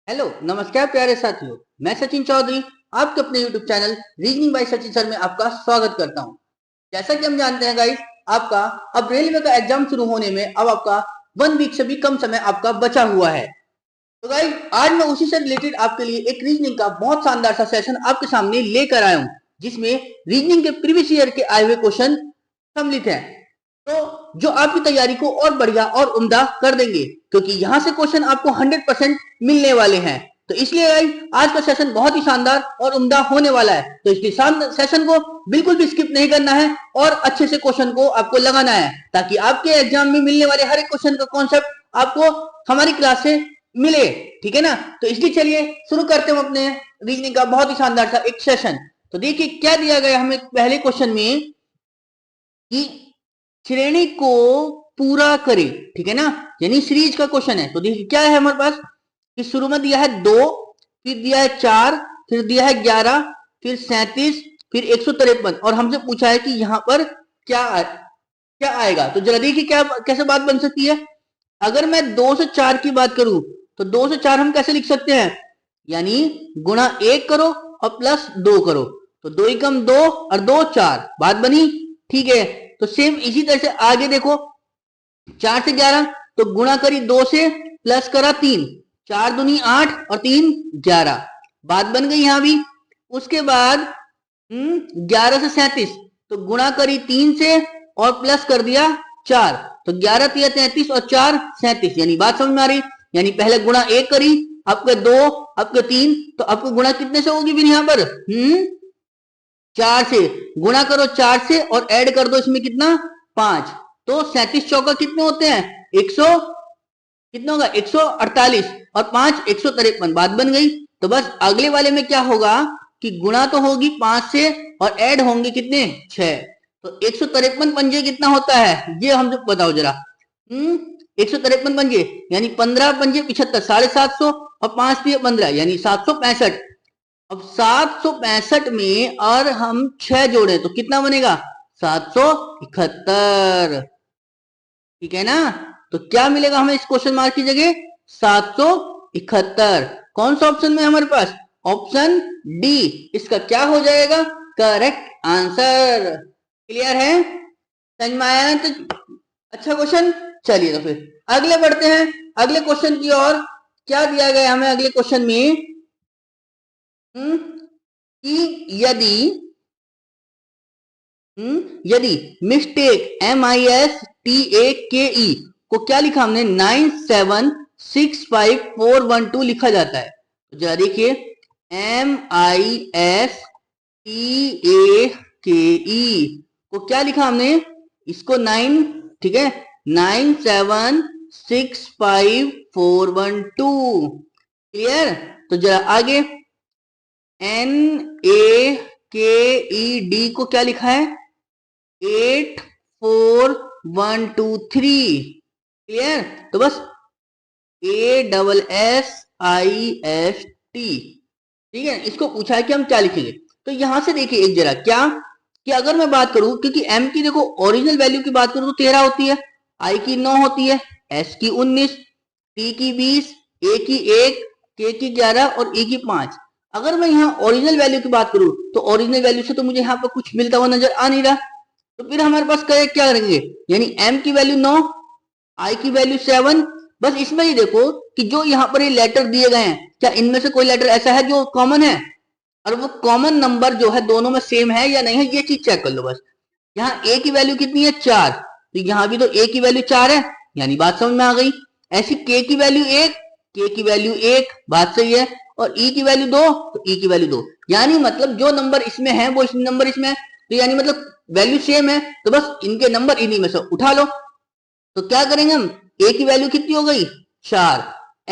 Hello नमस्कार प्यारे साथियों। मैं सचिन चौधरी आपके अपने YouTube channel reasoning bye Sachin sir में आपका स्वागत करता हूं। जैसा कि हम जानते हैं गाइस, आपका अब रेलवे का एग्जाम शुरू होने में अब आपका 1 वीक से भी कम समय आपका बचा हुआ है। तो गाइस, आज मैं उसी से रिलेटेड आपके लिए एक रीजनिंग का बहुत शानदार सा सेशन आपके सामने लेकर आया हूं, जिसमें रीजनिंग के प्रीवियस ईयर के आए हुए क्वेश्चन सम्मिलित हैं, तो जो आपकी तैयारी को और बढ़िया और उम्दा कर देंगे, क्योंकि यहां से क्वेश्चन आपको 100% मिलने वाले हैं। तो इसलिए आज का सेशन बहुत ही शानदार और उम्दा होने वाला है, तो इसलिए सेशन को बिल्कुल भी स्किप नहीं करना है और अच्छे से क्वेश्चन को आपको लगाना है, ताकि आपके एग्जाम में मिलने वाले हर एक क्वेश्चन का कॉन्सेप्ट आपको हमारी क्लास से मिले। ठीक है ना? तो इसलिए चलिए शुरू करते हैं अपने रीजनिंग का बहुत ही शानदार सा एक सेशन। तो देखिए क्या दिया गया हमें पहले क्वेश्चन में कि श्रेणी को पूरा करे। ठीक है ना? यानी सीरीज का क्वेश्चन है। तो देखिए क्या है हमारे पास कि शुरू में दिया है 2, फिर दिया है 4, फिर दिया है 11, फिर 37, फिर 153, और हमसे पूछा है कि यहाँ पर क्या आएगा। तो जरा देखिए क्या कैसे बात बन सकती है। अगर मैं 2 से 4 की बात करूं तो 2 से 4 हम कैसे लिख सकते हैं, यानी गुणा 1 करो और प्लस 2 करो, तो 2 एकम 2 और 2 4, बात बनी। ठीक है, तो सेम इसी तरह से आगे देखो, 4 से 11 तो गुणा करी 2 से, प्लस करा 3, 4 दूनी 8 और 3 11, बात बन गई यहां भी। उसके बाद 11 से 37 तो गुणा करी 3 से और प्लस कर दिया 4, तो 11 3 33 और 4 37, यानी बात समझ में आ रही। यानी पहले गुणा 1 करी, आपके 2, आपके 3, तो आपको गुणा कितने से होगी फिर यहाँ पर 4 से। गुणा करो 4 से और ऐड कर दो इसमें कितना 5, तो 37 चौका कितने होते हैं 100, कितना होगा 148, और 5 153, बात बन गई। तो बस अगले वाले में क्या होगा कि गुणा तो होगी 5 से और ऐड होंगे कितने 6, तो 153 पंजे कितना होता है ये हमसे बताओ जरा। 153 पंजे यानी 15 पंजे 75, 750, और 5 दिए 15 यानी 765। अब 765 में और हम 6 जोड़े तो कितना बनेगा 771। ठीक है ना? तो क्या मिलेगा हमें इस क्वेश्चन मार्क की जगह 771। कौन सा ऑप्शन में हमारे पास ऑप्शन डी, इसका क्या हो जाएगा करेक्ट आंसर। क्लियर है? समझ में आया ना? तो अच्छा क्वेश्चन। चलिए तो फिर अगले बढ़ते हैं अगले क्वेश्चन की ओर। क्या दिया गया हमें अगले क्वेश्चन में कि यदि मिस्टेक MISTAKE को क्या लिखा हमने 9765412 लिखा जाता है। तो जरा देखिए MISTAKE को क्या लिखा हमने, इसको 9, ठीक है 9765412। क्लियर? तो जरा आगे NAKED को क्या लिखा है 84123। क्लियर? तो बस ASSIST। ठीक है, इसको पूछा है कि हम क्या लिखेंगे। तो यहां से देखिए एक जरा क्या कि अगर मैं बात करूं, क्योंकि M की देखो ओरिजिनल वैल्यू की बात करूं तो 13 होती है, I की 9 होती है, S की 19, T की 20, A की 1, K की 11 और E की 5। अगर मैं यहाँ ओरिजिनल वैल्यू की बात करूं तो ओरिजिनल वैल्यू से तो मुझे यहाँ पर कुछ मिलता हुआ नजर आ नहीं रहा, तो फिर हमारे पास क्या करेंगे, यानी M की वैल्यू 9, I की वैल्यू 7। बस इसमें ही देखो कि जो यहाँ पर ये लेटर दिए गए हैं, क्या इनमें से कोई लेटर ऐसा है जो कॉमन है, और वो कॉमन नंबर जो है दोनों में सेम है या नहीं है, ये चीज चेक कर लो बस। यहाँ A की वैल्यू कितनी है 4, तो यहाँ भी तो A की वैल्यू 4 है, यानी बात समझ में आ गई। ऐसी K की वैल्यू 1, K की वैल्यू 1, बात सही है, और E की वैल्यू 2, तो E की वैल्यू 2, यानी मतलब जो नंबर इसमें है वो नंबर इसमें है, तो यानी मतलब वैल्यू सेम है, तो बस इनके नंबर इन्हीं में से उठा लो। तो क्या करेंगे हम, A की वैल्यू कितनी हो गई 4,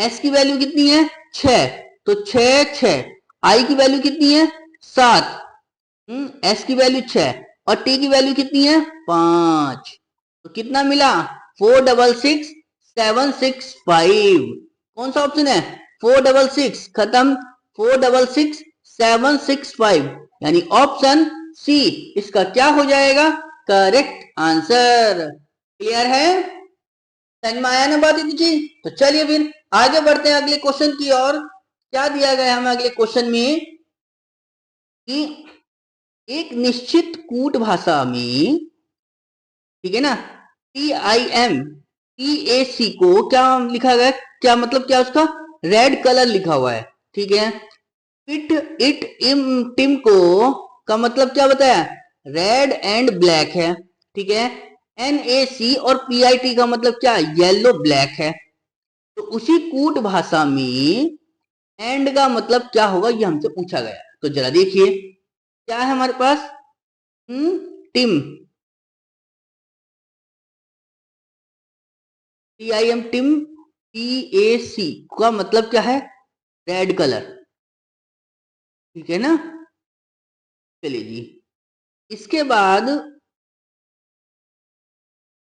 S की वैल्यू कितनी है 6, तो 6 6, I की वैल्यू कितनी है 7, S की वैल्यू 6, और T की वैल्यू कितनी है 5, तो कितना मिला 466765। कौन सा ऑप्शन है 466, खत्म 466765, यानी ऑप्शन सी इसका क्या हो जाएगा करेक्ट आंसर। क्लियर है? समझ में आया ना बात इतनी चीज? तो चलिए फिर आगे बढ़ते हैं अगले क्वेश्चन की ओर। क्या दिया गया है हमें अगले क्वेश्चन में कि एक निश्चित कूट भाषा में, ठीक है ना, TIMPAC को क्या लिखा गया, क्या मतलब क्या उसका, रेड कलर लिखा हुआ है, ठीक है। पिट इट इम टिम को का मतलब क्या बताया, रेड एंड ब्लैक है, ठीक है। NAC और PIT का मतलब क्या, येलो ब्लैक है। तो उसी कूट भाषा में एंड का मतलब क्या होगा ये हमसे पूछा गया। तो जरा देखिए क्या है हमारे पास, टिम, TIM टिम, PAC का मतलब क्या है, रेड कलर, ठीक है ना। चलिए जी, इसके बाद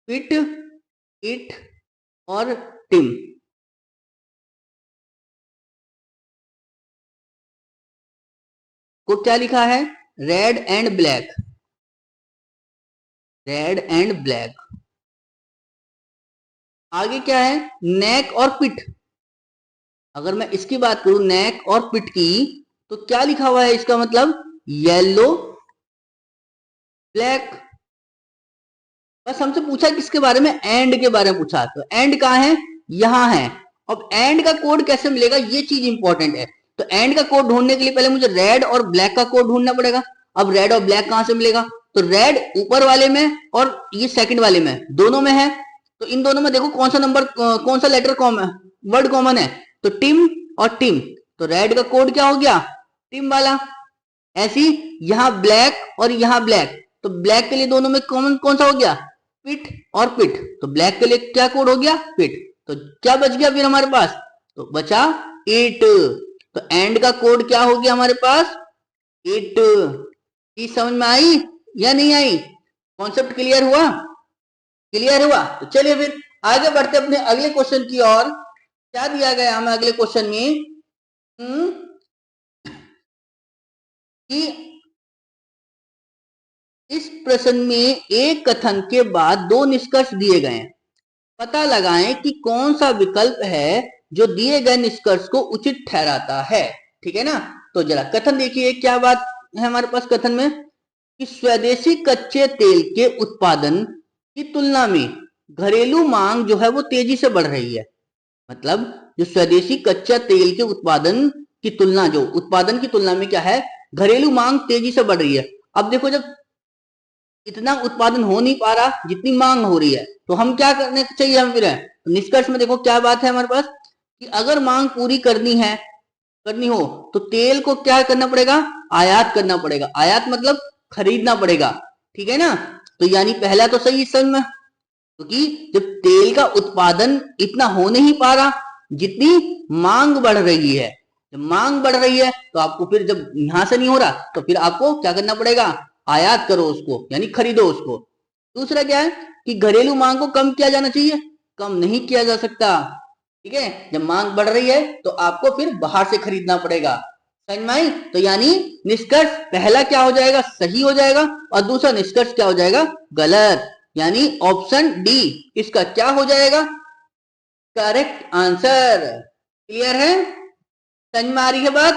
पिट इट और टिम को क्या लिखा है, red and black, red and black. आगे क्या है, नेक और पिट। अगर मैं इसकी बात करूं नेक और पिट की, तो क्या लिखा हुआ है इसका मतलब, येलो ब्लैक। बस हमसे पूछा किसके बारे में, एंड के बारे में पूछा। तो एंड कहाँ है, यहां है। अब एंड का कोड कैसे मिलेगा ये चीज इंपॉर्टेंट है। तो एंड का कोड ढूंढने के लिए पहले मुझे रेड और ब्लैक का कोड ढूंढना पड़ेगा। अब रेड और ब्लैक कहां से मिलेगा, तो रेड ऊपर वाले में और ये सेकंड वाले में, दोनों में है। तो इन दोनों में देखो कौन सा नंबर, कौन सा लेटर कॉमन, वर्ड कॉमन है, तो टिम और टिम। तो रेड का कोड क्या हो गया, टिम वाला। ऐसी यहां ब्लैक और यहां ब्लैक, तो ब्लैक के लिए दोनों में कॉमन कौन सा हो गया, पिट और पिट। तो ब्लैक के लिए क्या कोड हो गया, पिट। तो क्या बच गया फिर हमारे पास, तो बचा इट। तो एंड का कोड क्या हो गया हमारे पास, इट। ये समझ में आई या नहीं आई, कॉन्सेप्ट क्लियर हुआ, क्लियर हुआ। तो चलिए फिर आगे बढ़ते अपने अगले क्वेश्चन की ओर। क्या दिया गया हमें अगले क्वेश्चन में, कि इस प्रश्न में एक कथन के बाद दो निष्कर्ष दिए गए हैं, पता लगाएं कि कौन सा विकल्प है जो दिए गए निष्कर्ष को उचित ठहराता है, ठीक है ना। तो जरा कथन देखिए क्या बात है हमारे पास कथन में, कि स्वदेशी कच्चे तेल के उत्पादन की तुलना में घरेलू मांग जो है वो तेजी से बढ़ रही है। मतलब जो स्वदेशी कच्चा तेल के उत्पादन की तुलना, जो उत्पादन की तुलना में क्या है, घरेलू मांग तेजी से बढ़ रही है। अब देखो जब इतना उत्पादन हो नहीं पा रहा जितनी मांग हो रही है, तो हम क्या करने चाहिए, हम फिर है तो निष्कर्ष में देखो क्या बात है हमारे पास, कि अगर मांग पूरी करनी हो तो तेल को क्या करना पड़ेगा, आयात करना पड़ेगा। आयात मतलब खरीदना पड़ेगा, ठीक है ना। तो यानी पहला तो सही इस में, क्योंकि जब तेल का उत्पादन इतना हो नहीं पा रहा जितनी मांग बढ़ रही है, जब मांग बढ़ रही है तो आपको फिर, जब यहां से नहीं हो रहा तो फिर आपको क्या करना पड़ेगा, आयात करो उसको, यानी खरीदो उसको। दूसरा क्या है कि घरेलू मांग को कम किया जाना चाहिए, कम नहीं किया जा सकता, ठीक है। जब मांग बढ़ रही है तो आपको फिर बाहर से खरीदना पड़ेगा, समझ में आई। तो यानी निष्कर्ष पहला क्या हो जाएगा, सही हो जाएगा, और दूसरा निष्कर्ष क्या हो जाएगा, गलत। यानी ऑप्शन डी इसका क्या हो जाएगा, करेक्ट आंसर। क्लियर है, समझ में आ रही है बात।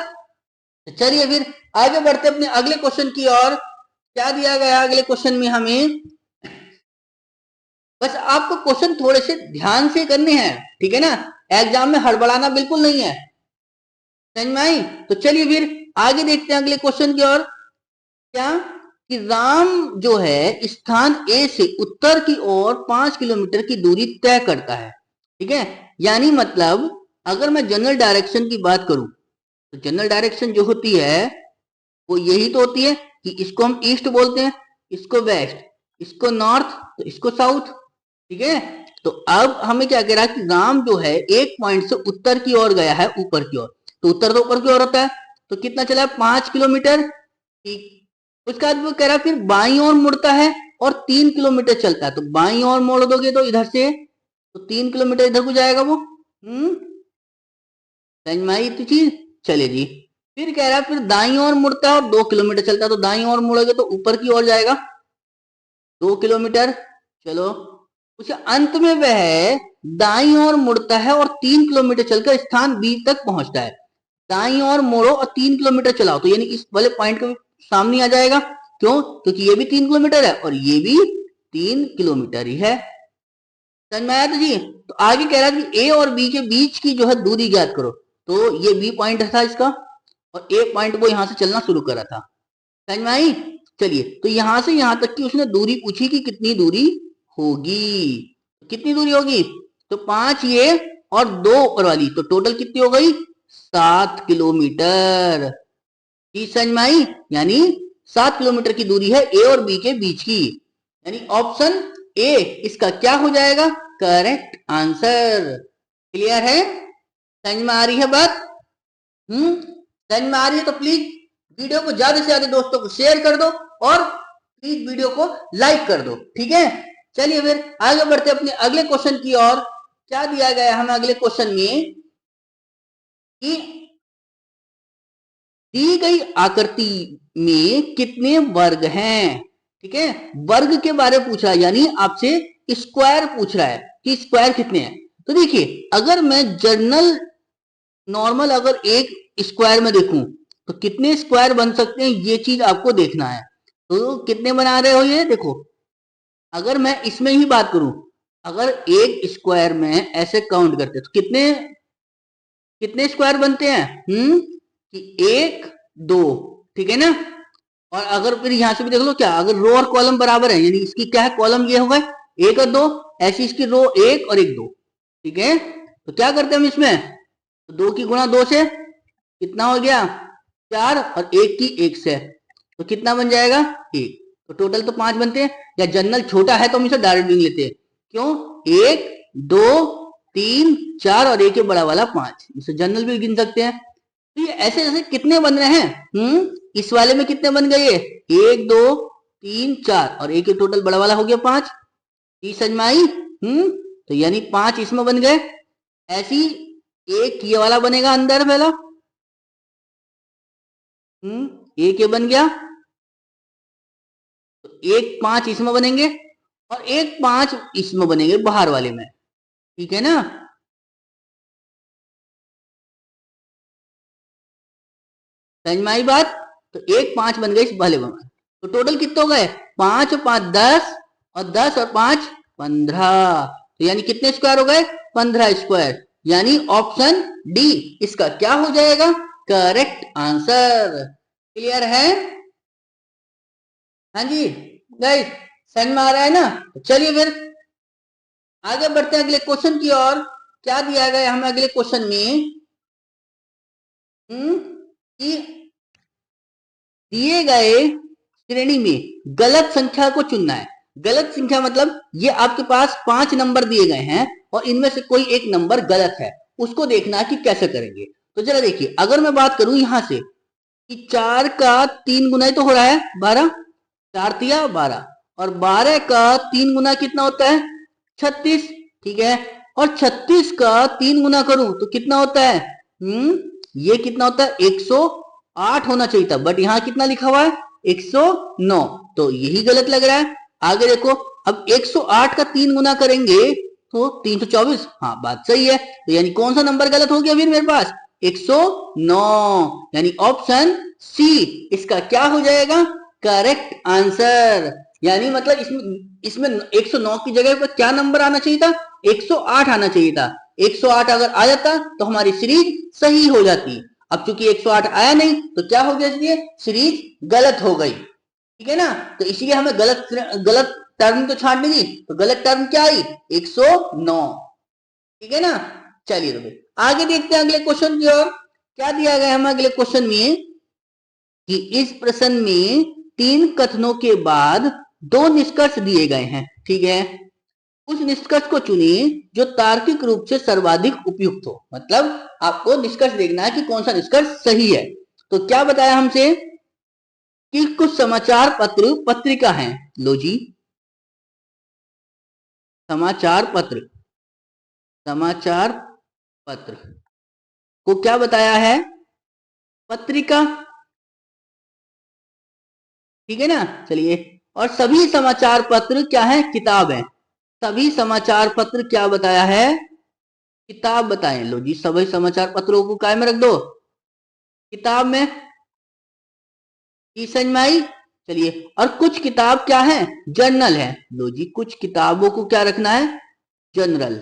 तो चलिए फिर आगे बढ़ते अपने अगले क्वेश्चन की ओर। क्या दिया गया अगले क्वेश्चन में हमें, बस आपको क्वेश्चन थोड़े से ध्यान से करने हैं, ठीक है ना, एग्जाम में हड़बड़ाना बिल्कुल नहीं है, समझ में आई। तो चलिए फिर आगे देखते हैं अगले क्वेश्चन की ओर। क्या, कि राम जो है स्थान ए से उत्तर की ओर 5 किलोमीटर की दूरी तय करता है, ठीक है। यानी मतलब अगर मैं जनरल डायरेक्शन की बात करूं, तो जनरल डायरेक्शन जो होती है वो यही तो होती है कि इसको हम ईस्ट बोलते हैं, इसको वेस्ट, इसको नॉर्थ, तो इसको साउथ, ठीक है। तो अब हमें क्या कह रहा है कि राम जो है एक पॉइंट से उत्तर की ओर गया है, ऊपर की ओर। तो उत्तर तो ऊपर की ओर होता है, तो कितना चला है, 5 किलोमीटर, ठीक। उसके बाद वो कह रहा है फिर बाई ओर मुड़ता है और 3 किलोमीटर चलता है। तो बाई ओर मोड़ दोगे तो इधर से, तो 3 किलोमीटर इधर को जाएगा वो, समझ में आई तो चीज। चले जी, फिर कह रहा है फिर दाई ओर मुड़ता है और 2 किलोमीटर चलता है। तो दाई ओर मुड़ोगे तो ऊपर की ओर जाएगा 2 किलोमीटर। चलो, उसके अंत में वह दाई ओर मुड़ता है और 3 किलोमीटर चलकर स्थान बी तक पहुंचता है। दाईं ओर मोड़ो और 3 किलोमीटर चलाओ, तो यानी इस वाले पॉइंट के सामने आ जाएगा। क्यों? क्योंकि ये भी 3 किलोमीटर है और ये भी 3 किलोमीटर ही है। समझ में आया था जी? तो आगे कह रहा है कि ए और बी के बीच की जो है दूरी ज्ञात करो। तो ये बी पॉइंट था इसका और ए पॉइंट को यहां से चलना शुरू करा था। समझ में आई? चलिए, तो यहां से यहां तक की उसने दूरी पूछी कि कितनी दूरी होगी। कितनी दूरी होगी? तो 5 ये और 2 ऊपर वाली, तो टोटल कितनी हो गई? 7 किलोमीटर। चीज समझ में आई? यानी 7 किलोमीटर की दूरी है ए और बी के बीच की, यानी ऑप्शन ए इसका क्या हो जाएगा? Correct answer. क्लियर है? समझ में आ रही है बात? समझ में आ रही है तो प्लीज वीडियो को ज्यादा से ज्यादा दोस्तों को शेयर कर दो और प्लीज वीडियो को लाइक कर दो। ठीक है, चलिए फिर आगे बढ़ते अपने अगले क्वेश्चन की ओर। क्या दिया गया हमें अगले क्वेश्चन में कि दी गई आकृति में कितने वर्ग हैं। ठीक है, वर्ग के बारे में पूछ रहा है, यानी आपसे स्क्वायर पूछ रहा है कि स्क्वायर कितने हैं। तो देखिए, अगर मैं जनरल नॉर्मल अगर एक स्क्वायर में देखूं तो कितने स्क्वायर बन सकते हैं, ये चीज आपको देखना है। तो कितने बना रहे हो ये देखो। अगर मैं इसमें ही बात करूं, अगर एक स्क्वायर में ऐसे काउंट करते तो कितने कितने स्क्वायर बनते हैं? कि 1 2, ठीक है ना। और अगर फिर यहां से भी देख लो, क्या अगर रो और कॉलम बराबर है, यानी इसकी क्या है, कॉलम ये हो गए 1 और 2, ऐसी इसकी रो 1 और 1 2। ठीक है, तो क्या करते हैं हम इसमें, तो 2 की गुणा 2 से कितना हो गया 4 और 1 की 1 से, तो कितना बन जाएगा 1। तो टोटल तो 5 बनते हैं, या जनरल छोटा है तो हम इसे डायरेक्ट गिन लेते हैं। क्यों? 1 2 3 4 और 1 बड़ा वाला 5, इसे जनरल भी गिन सकते हैं। तो ये ऐसे ऐसे कितने बन रहे हैं? इस वाले में कितने बन गए? 1 2 3 4 और 1 टोटल बड़ा वाला हो गया 5। समझ में आई? तो यानी 5 इसमें बन गए। ऐसी एक ये वाला बनेगा अंदर पहला, एक ये बन गया, तो 1 5 इसमें बनेंगे और 1 5 इसमें बनेंगे बाहर वाले में। ठीक है ना? समझ में आई बात? तो 1 5 बन गए इस वाले में। तो टोटल कितने हो गए? 5 और 5 10 और 10 और 5 15। तो यानी कितने स्क्वायर हो गए? 15 स्क्वायर। यानी ऑप्शन डी इसका क्या हो जाएगा? Correct answer. क्लियर है? हाँ जी गाइस, समझ में आ रहा है ना? तो चलिए फिर आगे बढ़ते हैं अगले क्वेश्चन की ओर। क्या दिया गया हमें अगले क्वेश्चन में कि दिए गए श्रेणी में गलत संख्या को चुनना है। गलत संख्या मतलब ये आपके पास 5 नंबर दिए गए हैं और इनमें से कोई एक नंबर गलत है, उसको देखना है कि कैसे करेंगे। तो जरा देखिए, अगर मैं बात करूं यहां से कि 4 का 3 गुना ही तो हो रहा है 12, 4 तिया 12, और 12 का 3 गुना कितना होता है 36। ठीक है, और 36 का 3 गुना करूं तो कितना होता है, ये कितना होता है 108 होना चाहिए था, बट यहां कितना लिखा हुआ है 109, तो यही गलत लग रहा है। आगे देखो, अब 108 का 3 गुना करेंगे तो 324। हाँ बात सही है, तो यानी कौन सा नंबर गलत हो गया फिर मेरे पास 109, यानी ऑप्शन सी इसका क्या हो जाएगा? Correct answer. यानी मतलब इसमें 109 की जगह पर क्या नंबर आना चाहिए था? 108 आना चाहिए था। 108 अगर आ जाता तो हमारी सीरीज सही हो जाती। अब चूंकि 108 आया नहीं तो क्या हो गया, इसलिए सीरीज गलत हो गई। ठीक है ना? तो इसलिए हमें गलत टर्म तो छांटनी थी, तो गलत टर्म क्या आई 109। ठीक है ना? चलिए तो आगे देखते हैं अगले क्वेश्चन की ओर। क्या दिया गया हमें अगले क्वेश्चन में कि इस प्रश्न में 3 कथनों के बाद 2 निष्कर्ष दिए गए हैं। ठीक है, उस निष्कर्ष को चुनिए जो तार्किक रूप से सर्वाधिक उपयुक्त हो। मतलब आपको निष्कर्ष देखना है कि कौन सा निष्कर्ष सही है। तो क्या बताया हमसे कि कुछ समाचार पत्र पत्रिका हैं। लो जी, समाचार पत्र को क्या बताया है? पत्रिका। ठीक है ना? चलिए, और सभी समाचार पत्र क्या है? किताब है। सभी समाचार पत्र क्या बताया है? किताब बताएं। लो जी, सभी समाचार पत्रों को काय में रख दो, किताब में, समझ में आई? चलिए, और कुछ किताब क्या है, जर्नल है। लो जी, कुछ किताबों को क्या रखना है, जनरल।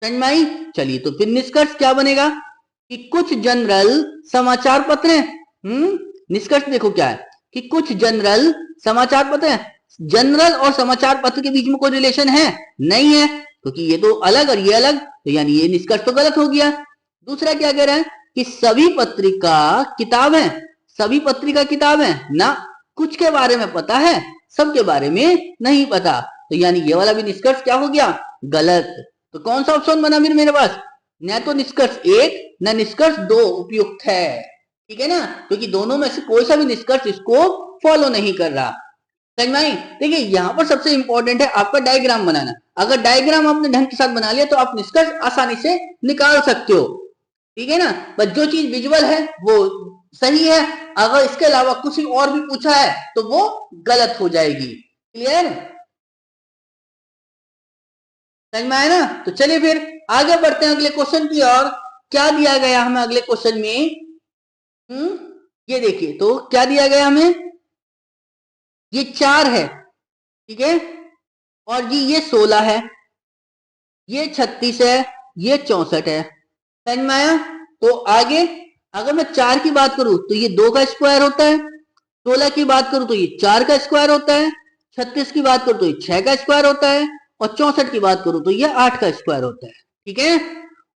समझ में आई? चलिए, तो फिर निष्कर्ष क्या बनेगा कि कुछ जनरल समाचार पत्र हैं। निष्कर्ष देखो क्या है कि कुछ जनरल समाचार पत्र हैं। जनरल और समाचार पत्र के बीच में कोई रिलेशन है नहीं है, क्योंकि ये तो अलग और ये अलग, तो यानी ये निष्कर्ष तो गलत हो गया। दूसरा क्या कह रहा है कि सभी पत्रिका किताब है, सभी पत्रिका किताब है ना, कुछ के बारे में पता है, सबके बारे में नहीं पता, तो यानी ये वाला भी निष्कर्ष क्या हो गया, गलत। तो कौन सा ऑप्शन बना मेरे पास, न तो निष्कर्ष एक न निष्कर्ष दो उपयुक्त है, ठीक है ना, क्योंकि दोनों में से कोई सा भी निष्कर्ष इसको फॉलो नहीं कर रहा। समझ में आई? देखिए, यहाँ पर सबसे इंपॉर्टेंट है आपका डायग्राम बनाना। अगर डायग्राम आपने ढंग के साथ बना लिया तो आप निष्कर्ष आसानी से निकाल सकते हो, ठीक है ना। बस जो चीज विजुअल है वो सही है, अगर इसके अलावा कुछ और भी पूछा है तो वो गलत हो जाएगी। क्लियर? समझ में आया ना? तो चलिए फिर आगे बढ़ते हैं अगले क्वेश्चन की ओर। क्या दिया गया हमें अगले क्वेश्चन में, ये देखिए, तो क्या दिया गया हमें, ये 4 है, ठीक है, और जी ये 16 है, ये 36 है, ये 64 है। समझ में आया? तो आगे अगर मैं 4 की बात करूं तो ये 2 का स्क्वायर होता है, 16 की बात करूं तो ये 4 का स्क्वायर होता है, 36 की बात करूं तो ये 6 का स्क्वायर होता है, और 64 की बात करूं तो ये 8 का स्क्वायर होता है, ठीक है।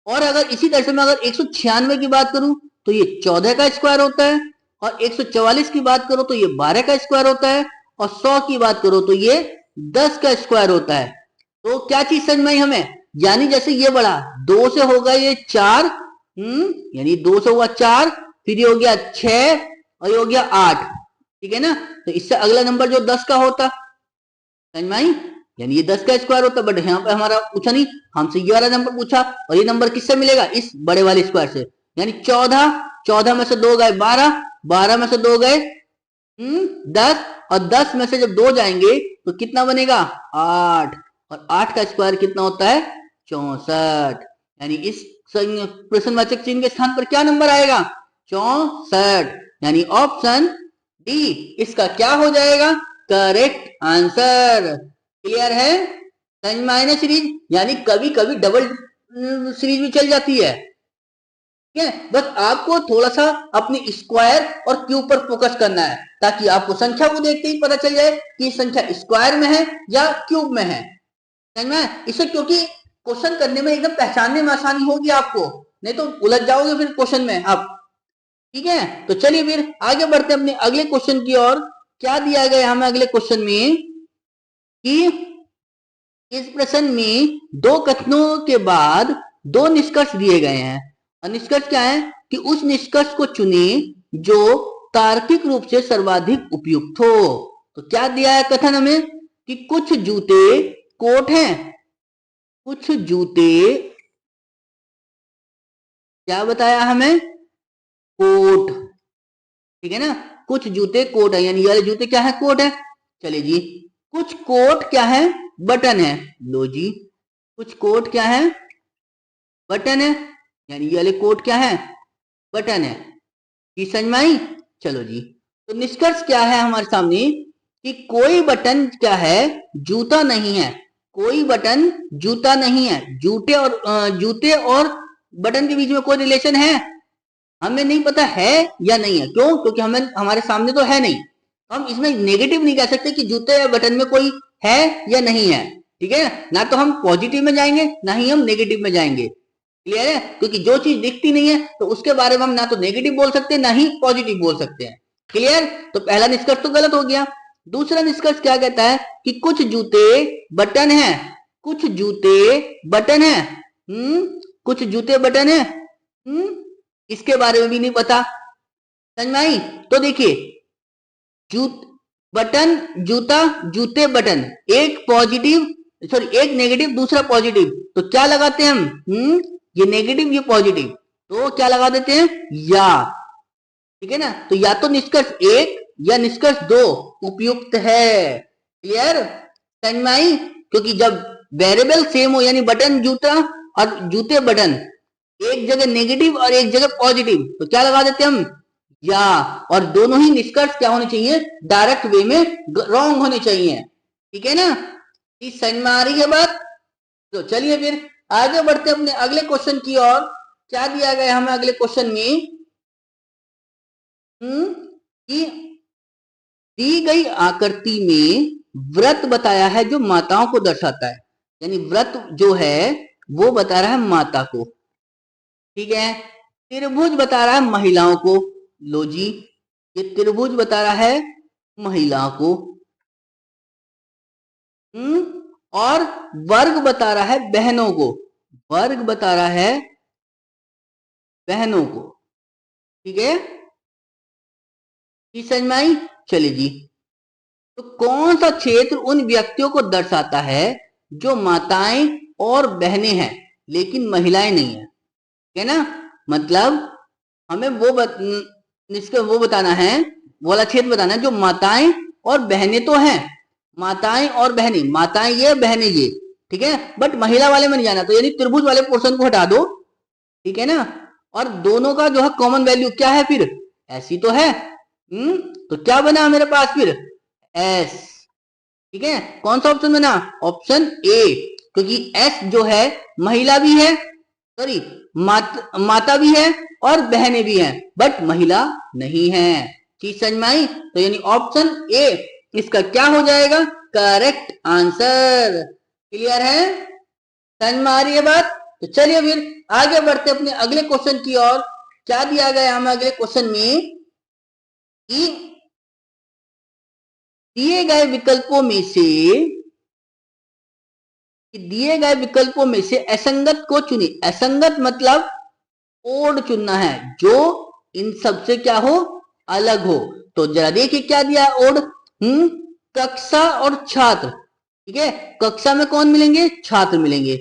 और अगर इसी तरह से मैं अगर 196 की बात करूं तो ये 14 का स्क्वायर होता है, और 144 की बात करो तो ये 12 का स्क्वायर होता है, और 100 की बात करो तो ये 10 का स्क्वायर होता है। तो क्या चीज समझ में आई हमें, यानी जैसे ये बढ़ा 2 से होगा ये 4, यानी 2 से हुआ 4, फिर ये हो गया 6 और ये हो गया 8, ठीक है ना। तो इससे अगला नंबर जो 10 का होता, समझ में आई, यानी ये 10 का स्क्वायर होता, बट यहाँ पे हमारा पूछा नहीं, हमसे ये वाला नंबर पूछा, और ये नंबर किससे मिलेगा, इस बड़े वाले स्क्वायर से, यानी 14, 14 में से 2 गए 12, 12 में से 2 गए 10, और 10 में से जब 2 जाएंगे तो कितना बनेगा 8, और 8 का स्क्वायर कितना होता है 64, यानी इस प्रश्नवाचक चिन्ह के स्थान पर क्या नंबर आएगा 64, यानी ऑप्शन डी इसका क्या हो जाएगा करेक्ट आंसर। क्लियर है? समझ में आए ना सीरीज, यानी कभी कभी डबल सीरीज भी चल जाती है, ठीक है। बस आपको थोड़ा सा अपनी स्क्वायर और क्यूब पर फोकस करना है, ताकि आपको संख्या को देखते ही पता चल जाए कि संख्या स्क्वायर में है या क्यूब में है, समझ में? इससे क्योंकि क्वेश्चन करने में एकदम पहचानने में आसानी होगी आपको, नहीं तो उलझ जाओगे फिर क्वेश्चन में आप, ठीक है। तो चलिए फिर आगे बढ़ते हैं अपने अगले क्वेश्चन की ओर। क्या दिया गया हमें अगले क्वेश्चन में कि इस प्रश्न में 2 कथनों के बाद 2 निष्कर्ष दिए गए हैं, और निष्कर्ष क्या है कि उस निष्कर्ष को चुने जो तार्किक रूप से सर्वाधिक उपयुक्त हो। तो क्या दिया है कथन हमें कि कुछ जूते कोट हैं, कुछ जूते, क्या बताया हमें, कोट, ठीक है ना, कुछ जूते कोट है, यानी ये वाले जूते क्या है कोट है। चलिए जी, कुछ कोट क्या है बटन है। लो जी, कुछ कोट क्या है बटन है, यानी ये वाले कोट क्या है बटन है, की समझ में आई। चलो जी, तो निष्कर्ष क्या है हमारे सामने कि कोई बटन क्या है जूता नहीं है, कोई बटन जूता नहीं है, जूते और बटन के बीच में कोई रिलेशन है हमें नहीं पता है या नहीं है, क्यों, क्योंकि हमें हमारे सामने तो है नहीं, हम इसमें नेगेटिव नहीं कह सकते कि जूते या बटन में कोई है या नहीं है, ठीक है ना, तो हम पॉजिटिव में जाएंगे ना ही हम नेगेटिव में जाएंगे। क्लियर है? क्योंकि जो चीज दिखती नहीं है तो उसके बारे में हम ना तो नेगेटिव बोल सकते हैं ना ही पॉजिटिव बोल सकते हैं। क्लियर? तो पहला निष्कर्ष तो गलत हो गया। दूसरा निष्कर्ष क्या कहता है कि कुछ जूते बटन है, कुछ जूते बटन है, कुछ जूते बटन है, इसके बारे में भी नहीं पता। समझ में आई? तो देखिए, जूत बटन जूता जूते बटन, एक पॉजिटिव सॉरी एक नेगेटिव दूसरा पॉजिटिव, तो क्या लगाते हैं हम, ये नेगेटिव ये पॉजिटिव, तो क्या लगा देते हैं या, ठीक है ना। तो या तो निष्कर्ष 1 या निष्कर्ष 2 उपयुक्त है। क्लियर? समझ में आई? क्योंकि जब वेरिएबल सेम हो, यानी बटन जूता और जूते बटन, एक जगह नेगेटिव और एक जगह पॉजिटिव, तो क्या लगा देते हम या, और दोनों ही निष्कर्ष क्या होने चाहिए, डायरेक्ट वे में रॉन्ग होने चाहिए। ठीक है ना, इस समझ में आ रही है बात। तो चलिए फिर आगे बढ़ते अपने अगले क्वेश्चन की ओर। क्या दिया गया हमें अगले क्वेश्चन में कि दी गई आकृति में व्रत बताया है जो माताओं को दर्शाता है, यानी व्रत जो है वो बता रहा है माता को। ठीक है, त्रिभुज बता रहा है महिलाओं को। लो जी, ये त्रिभुज बता रहा है महिलाओं को। और वर्ग बता रहा है बहनों को। वर्ग बता रहा है बहनों को। ठीक है, समझ में आई। चलिए जी, तो कौन सा क्षेत्र उन व्यक्तियों को दर्शाता है जो माताएं और बहनें हैं लेकिन महिलाएं नहीं है। ठीक है ना, मतलब हमें वो बताना है, वो वाला क्षेत्र बताना है जो माताएं और बहनें तो हैं, माताएं और बहनें, माताएं ये बहनें ये। ठीक है, बट महिला वाले में नहीं जाना, तो यानी त्रिभुज वाले पोर्शन को हटा दो। ठीक है ना, और दोनों का जो है कॉमन वैल्यू क्या है, फिर ऐसी तो है। तो क्या बना मेरे पास फिर एस। ठीक है, कौन सा ऑप्शन बना, ऑप्शन ए, क्योंकि एस जो है महिला भी है, सॉरी माता भी है और बहनें भी हैं, बट महिला नहीं है। चीज समझ में आई, तो यानी ऑप्शन ए इसका क्या हो जाएगा, करेक्ट आंसर। क्लियर है, समझ में आ रही है बात। तो चलिए फिर आगे बढ़ते अपने अगले क्वेश्चन की ओर। क्या दिया गया हमें अगले क्वेश्चन में कि दिए गए विकल्पों में से असंगत को चुने। असंगत मतलब ओड चुनना है जो इन सबसे क्या हो, अलग हो। तो जरा देखिए क्या दिया ओड, कक्षा और छात्र। ठीक है, कक्षा में कौन मिलेंगे, छात्र मिलेंगे।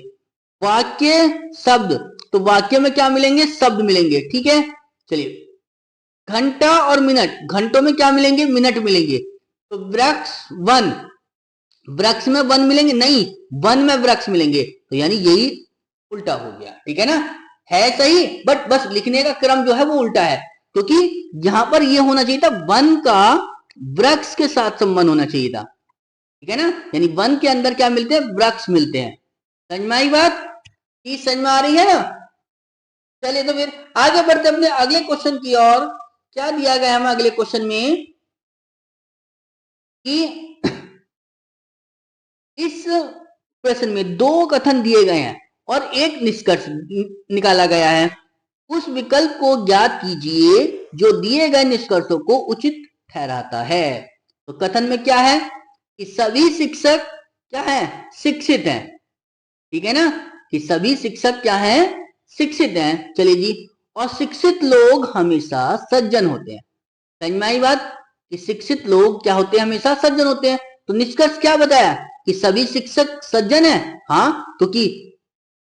वाक्य शब्द, तो वाक्य में क्या मिलेंगे, शब्द मिलेंगे। ठीक है, चलिए घंटा और मिनट, घंटों में क्या मिलेंगे, मिनट मिलेंगे। तो वृक्ष वन, वृक्ष में वन मिलेंगे नहीं, वन में वृक्ष मिलेंगे, तो यानी यही उल्टा हो गया। ठीक है ना, है सही, बट बस लिखने का क्रम जो है वो उल्टा है, क्योंकि यहां पर ये होना चाहिए था वन का वृक्ष के साथ संबंध होना चाहिए था। ठीक है ना, यानी वन के अंदर क्या मिलते हैं, वृक्ष मिलते हैं। समझ में आई बात, समझ में आ रही है ना। चलिए तो फिर आगे बढ़ते अपने अगले क्वेश्चन की ओर। क्या दिया गया हमें अगले क्वेश्चन में कि इस प्रश्न में दो कथन दिए गए हैं और एक निष्कर्ष निकाला गया है। उस विकल्प को ज्ञात कीजिए जो दिए गए निष्कर्षों को उचित ठहराता है। तो कथन में क्या है कि सभी शिक्षक क्या है, शिक्षित हैं। ठीक है ना, कि सभी शिक्षक क्या हैं, शिक्षित हैं। चलिए जी, और शिक्षित लोग हमेशा सज्जन होते हैं। समझ में आई बात, कि शिक्षित लोग क्या होते हैं, हमेशा सज्जन होते हैं। तो निष्कर्ष क्या बताया कि सभी शिक्षक सज्जन हैं। हाँ, क्योंकि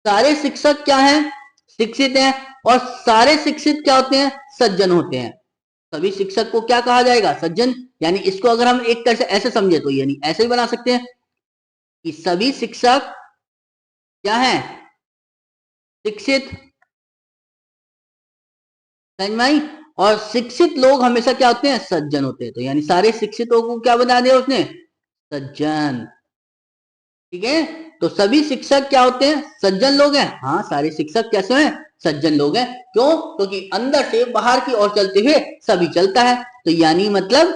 सारे शिक्षक क्या हैं, शिक्षित हैं, और सारे शिक्षित क्या होते हैं, सज्जन होते हैं। सभी शिक्षक को क्या कहा जाएगा, सज्जन। यानी इसको अगर हम एक तरह से ऐसे समझे तो यानी ऐसे ही बना सकते हैं कि सभी शिक्षक क्या है, शिक्षित। समझ में आई, और शिक्षित लोग हमेशा क्या होते हैं, सज्जन होते हैं। तो यानी सारे शिक्षितों को क्या बना दिया उसने, सज्जन। ठीक है, तो सभी शिक्षक क्या होते हैं, सज्जन लोग हैं। हाँ, सारे शिक्षक कैसे हैं, सज्जन लोग हैं। क्यों, क्योंकि अंदर से बाहर की ओर चलते हुए सभी चलता है। तो यानी मतलब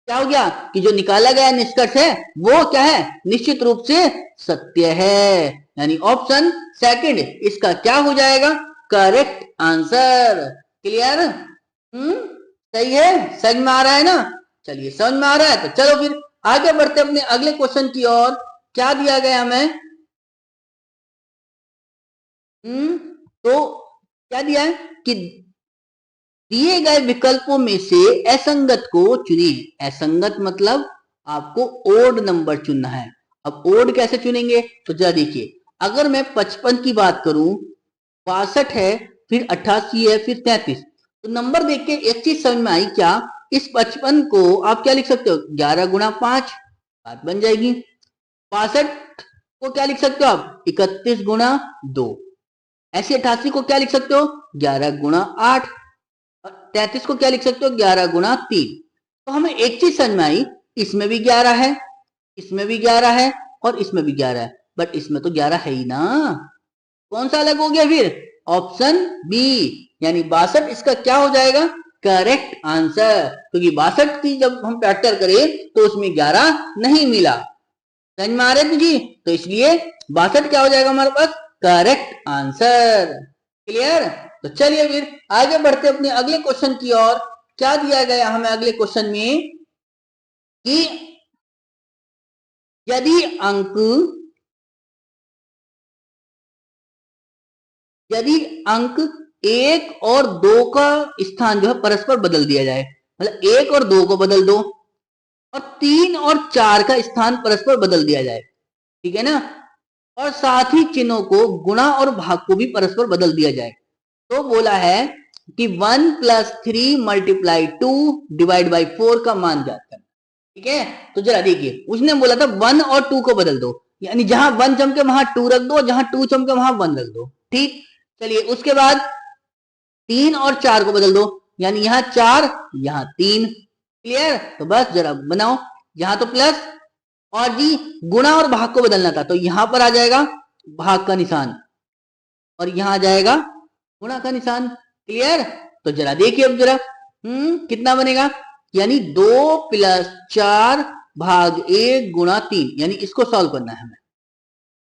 क्या हो गया कि जो निकाला गया निष्कर्ष है वो क्या है, निश्चित रूप से सत्य है। यानी ऑप्शन सेकंड इसका क्या हो जाएगा, करेक्ट आंसर। क्लियर, सही है, समझ में आ रहा है ना। चलिए, समझ में आ रहा है, तो चलो फिर आगे बढ़ते अपने अगले क्वेश्चन की ओर। क्या दिया गया हमें, तो क्या दिया है कि दिए गए विकल्पों में से असंगत को चुनिए। असंगत मतलब आपको ओड नंबर चुनना है। अब ओड कैसे चुनेंगे, तो जरा देखिए, अगर मैं 55 की बात करूं, 62 है, फिर 88 है, फिर 33, तो नंबर देख के एक चीज समझ में आई क्या, इस 55 को आप क्या लिख सकते हो, 11 गुणा 5, बात बन जाएगी। 62 को क्या लिख सकते हो आप, 31 गुणा 2, ऐसे 88 को क्या लिख सकते हो, 11 गुणा 8। और 33 को क्या लिख सकते हो, 11 गुणा 3। तो हमें एक चीज समझ में आई, इसमें भी 11 है, इसमें भी 11 है और इसमें भी 11 है, बट इसमें तो 11 है ही ना। कौन सा अलग हो गया फिर, ऑप्शन बी, यानी 62 इसका क्या हो जाएगा, करेक्ट आंसर। क्योंकि 62 की जब हम फैक्टर करें तो उसमें 11 नहीं मिला, समझ में आ रहे तुझे, तो इसलिए 62 क्या हो जाएगा हमारे पास, करेक्ट आंसर। क्लियर। तो चलिए फिर आगे बढ़ते अपने अगले क्वेश्चन की ओर। क्या दिया गया हमें अगले क्वेश्चन में कि यदि अंक एक और दो का स्थान जो है परस्पर बदल दिया जाए, मतलब एक और दो को बदल दो और 3 और 4 का स्थान परस्पर बदल दिया जाए, ठीक है ना, और साथ ही चिन्हों को गुणा और भाग को भी परस्पर बदल दिया जाए। तो बोला है कि 1 + 3 × 2 ÷ 4 का मान ज्ञात करना, ठीक है। तो जरा देखिए, उसने बोला था 1 और 2 को बदल दो, यानी जहां 1 चमके वहां 2 रख दो, जहां 2 चमके वहां 1 रख दो, ठीक। चलिए उसके बाद 3 और 4 को बदल दो, यानी यहाँ 4 यहाँ 3। क्लियर। तो बस जरा बनाओ, यहाँ तो प्लस, और जी गुणा और भाग को बदलना था, तो यहां पर आ जाएगा भाग का निशान और यहां आ जाएगा गुणा का निशान। क्लियर। तो जरा देखिए अब जरा, कितना बनेगा, यानी 2 + 4 भाग 1 गुणा 3, यानी इसको सॉल्व करना है हमें,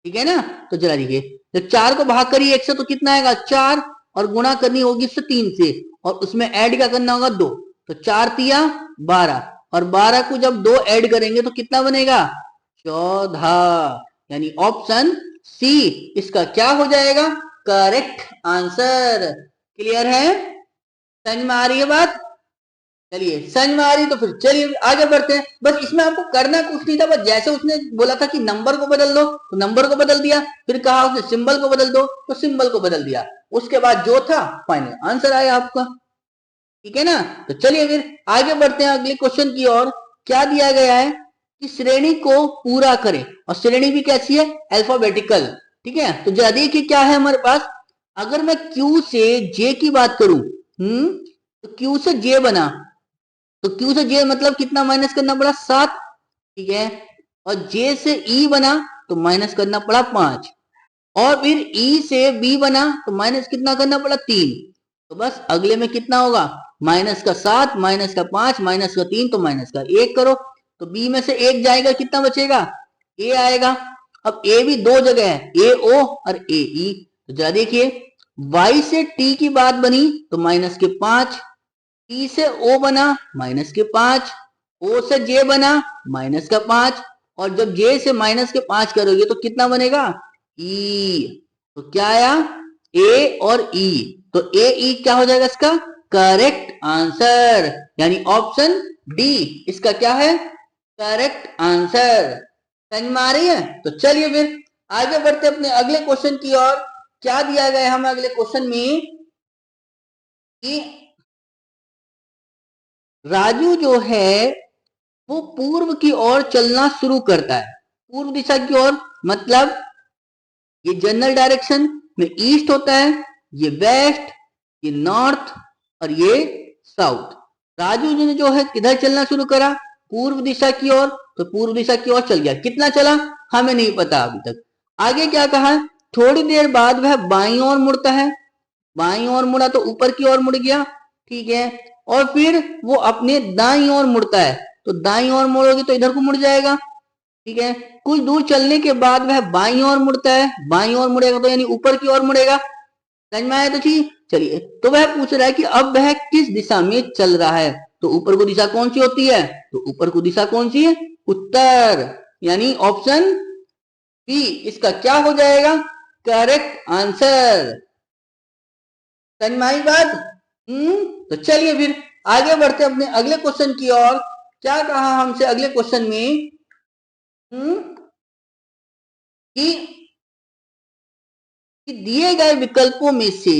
ठीक है ना। तो जरा देखिए, जब 4 को भाग करिए 1 से तो कितना आएगा 4, और गुणा करनी होगी इससे 3 से, और उसमें ऐड क्या करना होगा 2, तो 4 तिया 12, और 12 को जब 2 ऐड करेंगे तो कितना बनेगा 14, यानी ऑप्शन सी इसका क्या हो जाएगा, करेक्ट आंसर। क्लियर है, समझ में आ रही है बात। चलिए समझ में आ रही तो फिर चलिए आगे बढ़ते हैं। बस इसमें आपको करना कुछ नहीं था, बस जैसे उसने बोला था कि नंबर को बदल दो तो नंबर को बदल दिया, फिर कहा उसने सिंबल को बदल दो तो सिंबल को बदल दिया, उसके बाद जो था फाइनल आंसर आया आपका, ठीक है ना। तो चलिए फिर आगे बढ़ते हैं अगले क्वेश्चन की ओर। क्या दिया गया है कि श्रेणी को पूरा करें, और श्रेणी भी कैसी है, अल्फाबेटिकल, ठीक है। तो जरा देखिए क्या है हमारे पास, अगर मैं Q से J की बात करूं, तो Q से J बना, तो Q से J मतलब कितना माइनस करना पड़ा 7, ठीक है। और J से E बना तो माइनस करना पड़ा 5, और फिर E से B बना तो माइनस कितना करना पड़ा 3। तो बस अगले में कितना होगा, माइनस का 7 माइनस का 5 माइनस का 3, तो माइनस का 1 करो, तो B में से 1 जाएगा, कितना बचेगा A आएगा। अब A भी दो जगह है, AO और AE। तो जरा देखिए, Y से T की बात बनी तो माइनस के 5, T से O बना माइनस के 5, O से J बना माइनस का 5, और जब J से माइनस के 5 करोगे तो कितना बनेगा E। तो क्या आया A और E, तो A E क्या हो जाएगा इसका करेक्ट आंसर, यानी ऑप्शन डी इसका क्या है करेक्ट आंसर। समझ में आ रही है। तो चलिए फिर आगे बढ़ते अपने अगले क्वेश्चन की ओर। क्या दिया गया है हमें अगले क्वेश्चन में कि राजू जो है वो पूर्व की ओर चलना शुरू करता है, पूर्व दिशा की ओर, मतलब ये जनरल डायरेक्शन में ईस्ट होता है, ये वेस्ट, ये नॉर्थ और ये साउथ। राजू जी ने जो है किधर चलना शुरू करा, पूर्व दिशा की ओर, तो पूर्व दिशा की ओर चल गया। कितना चला हमें नहीं पता अभी तक। आगे क्या कहा, थोड़ी देर बाद वह बाईं ओर मुड़ता है, बाईं ओर मुड़ा तो ऊपर की ओर मुड़ गया, ठीक है। और फिर वो अपने दाईं ओर मुड़ता है, तो दाईं ओर मुड़ोगे तो इधर को मुड़ जाएगा, ठीक है। कुछ दूर चलने के बाद वह बाईं ओर मुड़ता है, बाईं ओर मुड़ेगा तो यानी ऊपर की ओर मुड़ेगा। समझ में आया तो ठीक। चलिए, तो वह पूछ रहा है कि अब वह किस दिशा में चल रहा है, तो ऊपर को दिशा कौन सी होती है, तो ऊपर को दिशा कौन सी है, उत्तर, यानी ऑप्शन बी इसका क्या हो जाएगा करेक्ट आंसर। समझ में आई बात। तो चलिए फिर आगे बढ़ते अपने अगले क्वेश्चन की ओर। क्या कहा हमसे अगले क्वेश्चन में कि दिए गए विकल्पों में से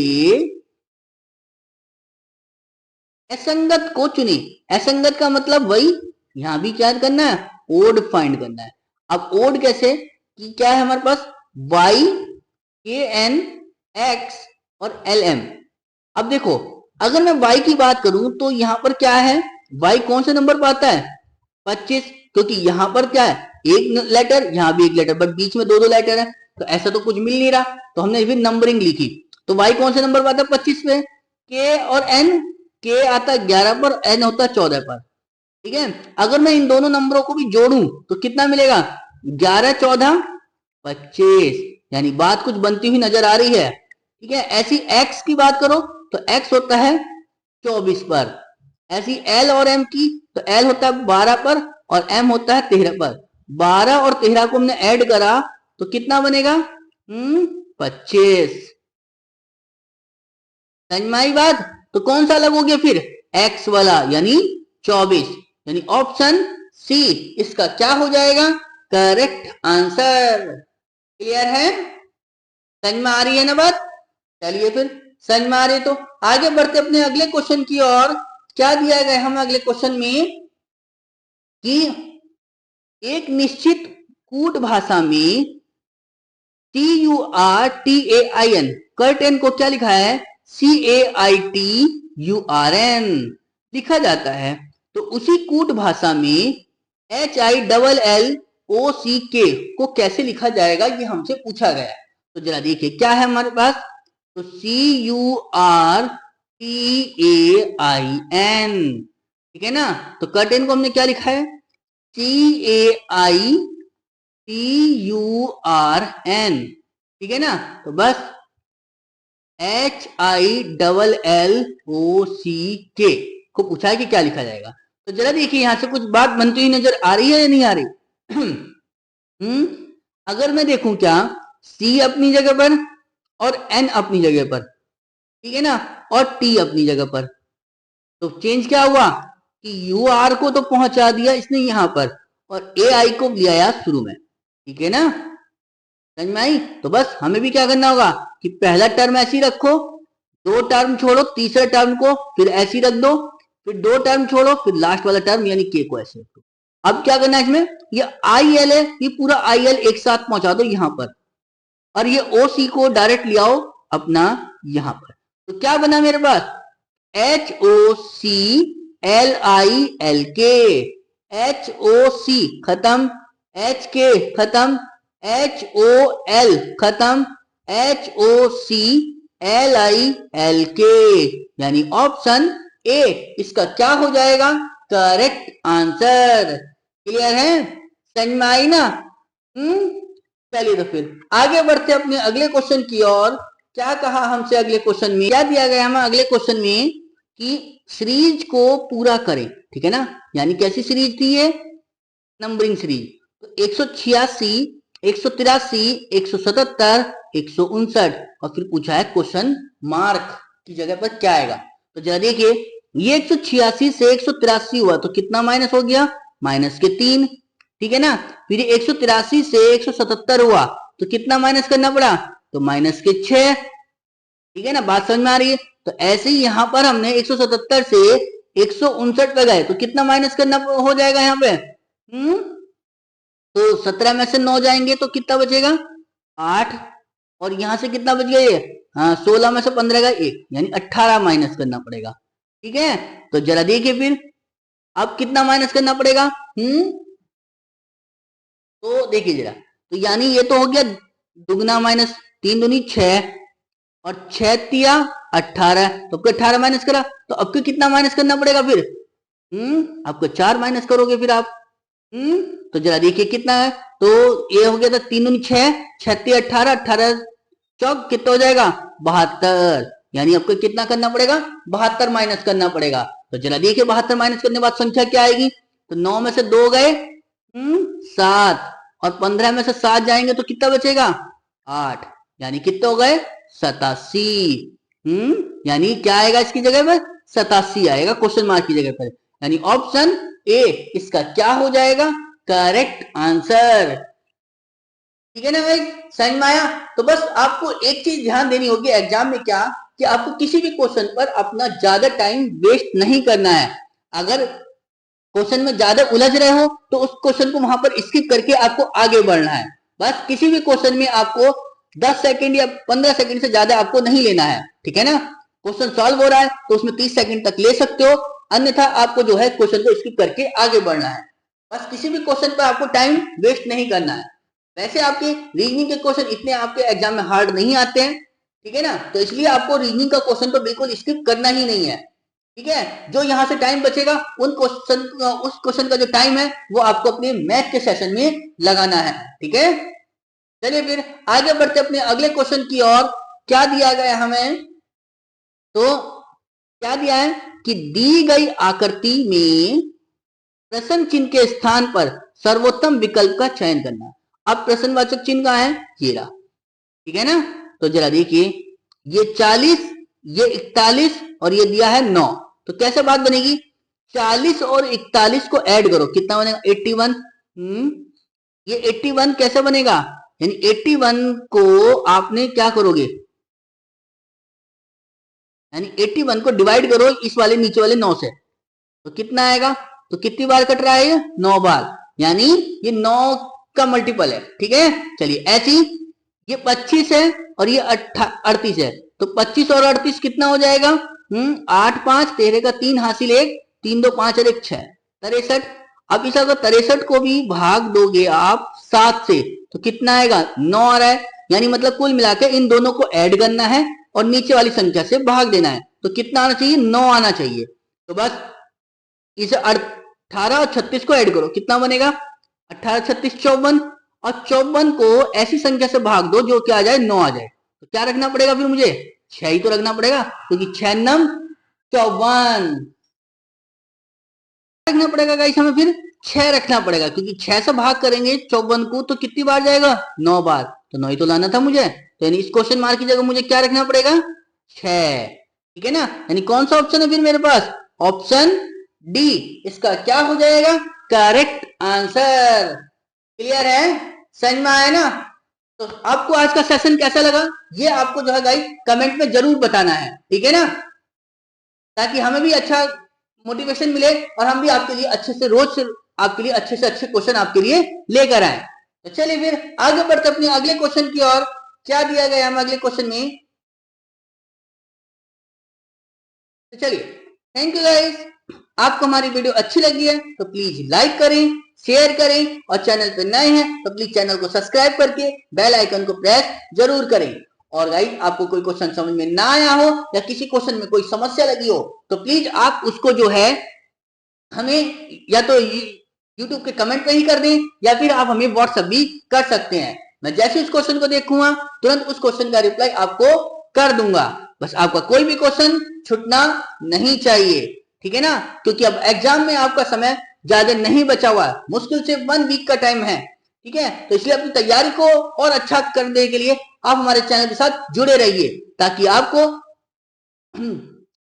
असंगत को चुने। असंगत का मतलब वही यहां भी क्या करना है, ओड फाइंड करना है। अब ओड कैसे, कि क्या है हमारे पास y a n एक्स और एल एम। अब देखो अगर मैं y की बात करूं तो यहाँ पर क्या है, y कौन से नंबर पर आता है 25, क्योंकि यहाँ पर क्या है एक लेटर, यहाँ भी एक लेटर, बट बीच में दो दो लेटर है, तो ऐसा तो कुछ मिल नहीं रहा, तो हमने फिर नंबरिंग लिखी। तो y कौन से नंबर पर आता है 25 पे, k और n, k आता है 11 पर, n होता है 14 पर। ठीक है, अगर मैं इन दोनों नंबरों को भी जोड़ूं तो कितना मिलेगा 11 14 25, यानी बात कुछ बनती हुई नजर आ रही है। ठीक है, ऐसी x की बात करो तो x होता है 24 पर, ऐसी l और m की तो l होता है 12 पर और m होता है 13 पर। 12 और 13 को हमने ऐड करा तो कितना बनेगा 25। समझ में आई बात? तो कौन सा अलग हो गया फिर x वाला यानी 24, यानी ऑप्शन सी इसका क्या हो जाएगा करेक्ट आंसर। क्लियर है, समझ में आ रही है ना बात? चलिए फिर समझ में आ रही तो आगे बढ़ते अपने अगले क्वेश्चन की ओर। क्या दिया गया हमें अगले क्वेश्चन में कि एक निश्चित कूट भाषा में TURTAIN कर्टेन को क्या लिखा है CAITURN लिखा जाता है, तो उसी कूट भाषा में HILLOCK को कैसे लिखा जाएगा ये हमसे पूछा गया है। तो जरा देखिए क्या है हमारे पास, तो CURTAIN, ठीक है ना, तो कर्टेन को हमने क्या लिखा है CAITURN, ठीक है ना, तो बस HILLOCK को पूछा है कि क्या लिखा जाएगा। तो जरा देखिए यहां से कुछ बात बनती हुई नजर आ रही है या नहीं आ रही? अगर मैं देखूं क्या C अपनी जगह पर और N अपनी जगह पर, ठीक है ना, और T अपनी जगह पर, तो चेंज क्या हुआ कि UR को तो पहुंचा दिया इसने यहां पर और AI को ले आया शुरू में। ठीक है ना, समझ में आई? तो बस हमें भी क्या करना होगा कि पहला टर्म ऐसी रखो, दो टर्म छोड़ो, तीसरे टर्म को फिर ऐसी रख दो, फिर दो टर्म छोड़ो, फिर लास्ट वाला टर्म यानी के को ऐसे रख दो। अब क्या करना है इसमें, ये IL है, ये पूरा IL एक साथ पहुंचा दो यहां पर, और ये OC को डायरेक्ट ले आओ अपना यहां पर। तो क्या बना मेरे पास HOCLILK, HOC खत्म, HK खत्म, HOL खत्म, HOCLILK, यानी ऑप्शन ए इसका क्या हो जाएगा करेक्ट आंसर। क्लियर है, समझ में आई ना? चलिए तो फिर आगे बढ़ते अपने अगले क्वेश्चन की ओर। क्या कहा हमसे अगले क्वेश्चन में, क्या दिया गया हमें अगले क्वेश्चन में कि सीरीज को पूरा करें। ठीक है ना, यानी कैसी सीरीज थी ये नंबरिंग सीरीज, तो 186 183 177 159, और फिर पूछा है क्वेश्चन मार्क की जगह पर क्या आएगा। तो जरा देखिए ये 186 से 183 हुआ तो कितना माइनस हो गया माइनस के 3, ठीक है ना, फिर 183 से 177 हुआ तो कितना माइनस करना पड़ा तो माइनस के 6, ठीक है ना, बात समझ में आ रही है? तो ऐसे ही यहां पर हमने 177 से 159 पे गए तो कितना माइनस करना हो जाएगा यहाँ पे, तो 17 में से 9 जाएंगे तो कितना बचेगा 8, और यहां से कितना बच गया ये, हाँ 16 में से 15 का 1, यानी 18 माइनस करना पड़ेगा। ठीक है, तो जरा देखिए फिर अब कितना माइनस करना पड़ेगा, तो देखिए जरा, तो यानी ये तो हो गया दुगना माइनस 3 दूनी 6 और 6 तिया 18, तो आपको 18 माइनस करा तो आपको कितना माइनस करना पड़ेगा फिर, आपको 4 माइनस करोगे फिर आप, तो जरा देखिए कितना है, तो ये हो गया था 3 दूनी 6, 6 तिया 18, 18 चौक कितना हो जाएगा 72, यानी आपको कितना करना पड़ेगा 72 माइनस करना पड़ेगा। तो जरा देखिए 72 माइनस करने के बाद संख्या क्या आएगी, तो 9 में से 2 गए 7, और 15 में से 7 जाएंगे तो कितना बचेगा 8, यानी कितने हो गए 87, यानी क्या आएगा इसकी जगह पर 87 आएगा क्वेश्चन मार्क की जगह पर, यानी ऑप्शन ए इसका क्या हो जाएगा करेक्ट आंसर। ठीक है ना भाई, समझ में आया? तो बस आपको एक चीज ध्यान देनी होगी एग्जाम में, क्या कि आपको किसी भी क्वेश्चन पर अपना ज्यादा टाइम वेस्ट नहीं करना है। अगर क्वेश्चन में ज्यादा उलझ रहे हो तो उस क्वेश्चन को वहां पर स्किप करके आपको आगे बढ़ना है। बस किसी भी क्वेश्चन में आपको 10 सेकंड या 15 सेकंड से ज्यादा आपको नहीं लेना है, ठीक है ना। क्वेश्चन सॉल्व हो रहा है तो उसमें 30 सेकंड तक ले सकते हो, अन्यथा आपको जो है क्वेश्चन को स्किप करके आगे बढ़ना है। बस किसी भी क्वेश्चन पर आपको टाइम वेस्ट नहीं करना है। वैसे आपके रीजनिंग के क्वेश्चन इतने आपके एग्जाम में हार्ड नहीं आते हैं, ठीक है ना, तो इसलिए आपको रीजनिंग का क्वेश्चन तो बिल्कुल स्किप करना ही नहीं है, ठीक है। जो यहाँ से टाइम बचेगा उस क्वेश्चन का जो टाइम है वो आपको अपने मैथ के सेशन में लगाना है, ठीक है। चलिए फिर आगे बढ़ते अपने अगले क्वेश्चन की ओर। क्या दिया गया हमें, तो क्या दिया है कि दी गई आकृति में प्रश्न चिन्ह के स्थान पर सर्वोत्तम विकल्प का चयन करना। अब प्रश्नवाचक चिन्ह कहाँ है, ये रहा, ठीक है ना। तो जरा देखिए, ये 40, ये 41 और ये दिया है 9, तो कैसे बात बनेगी, 40 और 41 को ऐड करो, कितना बनेगा 81। ये 81 कैसे बनेगा, यानी 81 को आपने क्या करोगे, यानी 81 को डिवाइड करो इस वाले नीचे वाले 9 से, तो कितना आएगा, तो कितनी बार कट रहा है ये 9 बार, यानी ये 9 का मल्टीपल है, ठीक है। चलिए ऐसी ये 25 है और ये 38 है, तो 25 और 38 कितना हो जाएगा, 8 5 13 का 3 हासिल 1, 3 2 5 और 1 6, 63। अब इस अगर 63 को भी भाग दोगे आप 7 से तो कितना आएगा, 9 आ रहा है, यानी मतलब कुल मिलाकर इन दोनों को ऐड करना है और नीचे वाली संख्या से भाग देना है, तो कितना आना चाहिए, 9 आना चाहिए। तो बस इस 18 और 36 को ऐड करो, कितना बनेगा 18 36 54, और 54 को ऐसी संख्या से भाग दो जो क्या आ जाए 9 आ जाए, तो क्या रखना पड़ेगा फिर मुझे, 6 ही तो रखना पड़ेगा, क्योंकि 6 नम 54 रखना पड़ेगा गाइस, हमें फिर 6 रखना पड़ेगा, क्योंकि 6 से भाग करेंगे 54 को तो कितनी बार जाएगा 9 बार, तो 9 ही तो लाना था मुझे, तो यानी इस क्वेश्चन मार्क की जगह मुझे क्या रखना पड़ेगा 6, ठीक है ना। यानी कौन सा ऑप्शन है फिर मेरे पास, ऑप्शन डी इसका क्या हो जाएगा करेक्ट आंसर। क्लियर है, समझ में आया ना। तो आपको आज का सेशन कैसा लगा ये आपको जो है गाइस कमेंट में जरूर बताना है, ठीक है ना, ताकि हमें भी अच्छा मोटिवेशन मिले और हम भी आपके लिए अच्छे से रोज आपके लिए अच्छे से अच्छे क्वेश्चन आपके लिए लेकर आए। तो चलिए फिर आगे बढ़ते अपने अगले क्वेश्चन की ओर। क्या दिया गया हमें अगले क्वेश्चन में, तो चलिए थैंक यू गाइस। आपको हमारी वीडियो अच्छी लगी है तो प्लीज लाइक करें, शेयर करें, और चैनल पर नए हैं तो प्लीज चैनल को सब्सक्राइब करके बेल आइकन को प्रेस जरूर करें। और गाइस आपको कोई क्वेश्चन समझ में ना आया हो या किसी क्वेश्चन में कोई समस्या लगी हो तो प्लीज आप उसको जो है हमें या तो यूट्यूब के कमेंट पे ही कर दें या फिर आप हमें व्हाट्सएप भी कर सकते हैं। मैं जैसे उस क्वेश्चन को देखूंगा तुरंत उस क्वेश्चन का रिप्लाई आपको कर दूंगा। बस आपका कोई भी क्वेश्चन छूटना नहीं चाहिए, ठीक है ना, क्योंकि अब एग्जाम में आपका समय ज्यादा नहीं बचा हुआ है, मुश्किल से 1 वीक का टाइम है, ठीक है। तो इसलिए अपनी तैयारी को और अच्छा करने के लिए आप हमारे चैनल के साथ जुड़े रहिए, ताकि आपको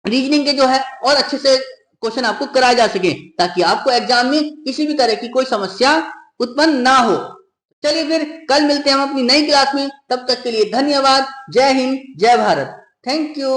रीजनिंग के जो है और अच्छे से क्वेश्चन आपको कराए जा सके, ताकि आपको एग्जाम में किसी भी तरह की कोई समस्या उत्पन्न ना हो। चलिए फिर कल मिलते हैं हम अपनी नई क्लास में, तब तक के लिए धन्यवाद। जय हिंद, जय भारत, थैंक यू।